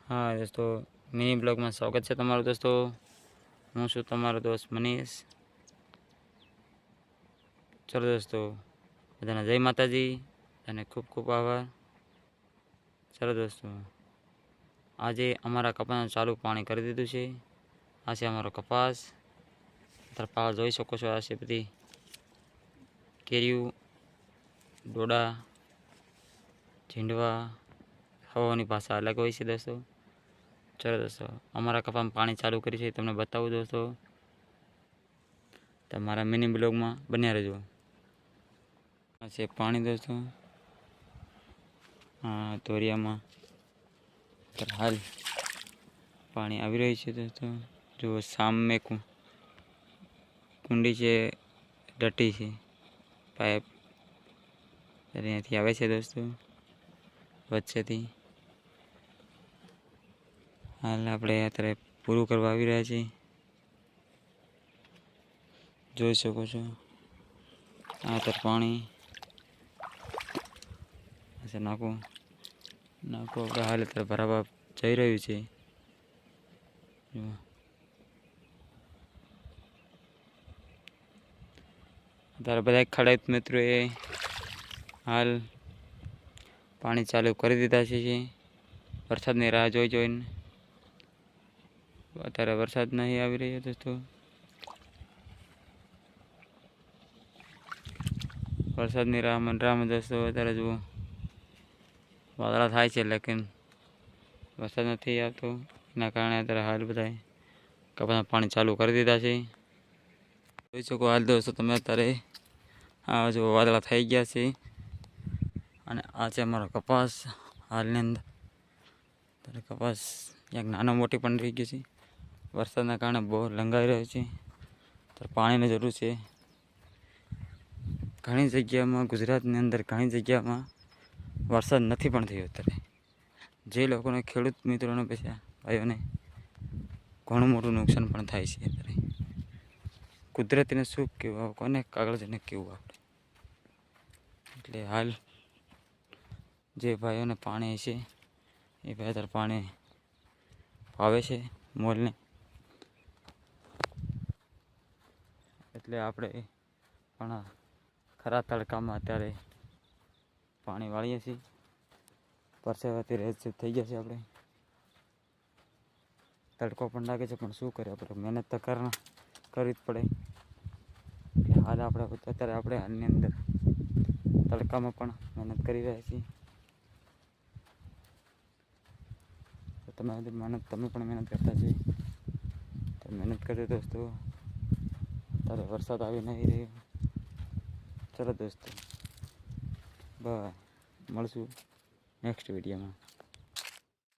हाँ दोस्तों, mini blog में स्वागत है तमाરું दोस्तों। હું છું તમારો દોસ્ત મનીષ। ચલો દોસ્તો, બધાને જય માતાજી અને ખૂબ ખૂબ આભાર। ચલો દોસ્તો, આજે અમારા કપાસનું ચાલુ પાણી કરી દીધું છે। આ છે અમારો કપાસ। પાળ જોઈ શકો છો। આ છે બધી કેરીઓ, ડોડા, ઝીંડવા, હવાની ભાષા અલગ હોય છે દોસ્તો। ચલો દોસ્તો, અમારા કપામાં પાણી ચાલુ કરી છે, તમને બતાવું દોસ્તો। તમારા મિની બ્લોગમાં બન્યા રહેજો। આ છે પાણી દોસ્તો। હા, તોરિયામાં હાલ પાણી આવી રહ્યું છે દોસ્તો। જો સામે કુંડી છે, ડટી છે, પાઇપ અહીંયાથી આવે છે દોસ્તો, વચ્ચેથી। હાલ આપણે અત્યારે પૂરું કરવા આવી રહ્યા છીએ। જોઈ શકો છો આ અત્યારે પાણી નાખો આપણે હાલ અત્યારે ભરાવા જઈ રહ્યું છે। અત્યારે બધા ખેડૂત મિત્રોએ હાલ પાણી ચાલુ કરી દીધા છે। વરસાદની રાહ જોઈને અત્યારે વરસાદ નહીં આવી રહ્યો દોસ્તો। વરસાદની રાહમાં દોસ્તો અત્યારે જુઓ વાદળા થાય છે, લેકિન વરસાદ નથી આવતો। એના કારણે અત્યારે હાલ બધા કપાસમાં પાણી ચાલુ કરી દીધા છે। જોઈ શકો હાલ દોસ્તો તમે અત્યારે આ જો વાદળા થઈ ગયા છે અને આ છે અમારો કપાસ। હાલની અંદર અત્યારે કપાસ ક્યાંક નાનો મોટી પણ રહી ગઈ છે। વરસાદના કારણે બહુ લંગાઈ રહ્યો છે, ત્યારે પાણીની જરૂર છે। ઘણી જગ્યામાં ગુજરાતની અંદર ઘણી જગ્યામાં વરસાદ નથી પણ થયો અત્યારે। જે લોકોને ખેડૂત મિત્રોને પછી ભાઈઓને ઘણું મોટું નુકસાન પણ થાય છે અત્યારે। કુદરતીને શું કહેવું, કોને કાગળ જઈને કહેવું આપણે। એટલે હાલ જે ભાઈઓને પાણી છે એ ભાઈ અત્યારે પાણી પાવે છે મોલને। એટલે આપણે પણ ખરા તડકામાં અત્યારે પાણી વાળીએ છીએ। પરસેવાથી રેત થઈ ગયા છે આપણે। તડકો પણ લાગે છે પણ શું કરે આપણે, મહેનત તો કરવી જ પડે। હાલ અત્યારે આપણે હાલની અંદર તડકામાં પણ મહેનત કરી રહ્યા છીએ। તમે પણ મહેનત કરતા છે તો મહેનત કરજો દોસ્તો। અત્યારે વરસાદ આવી નહીં રહ્યો। ચલો દોસ્તો, બાય, મળશું નેક્સ્ટ વિડીયોમાં।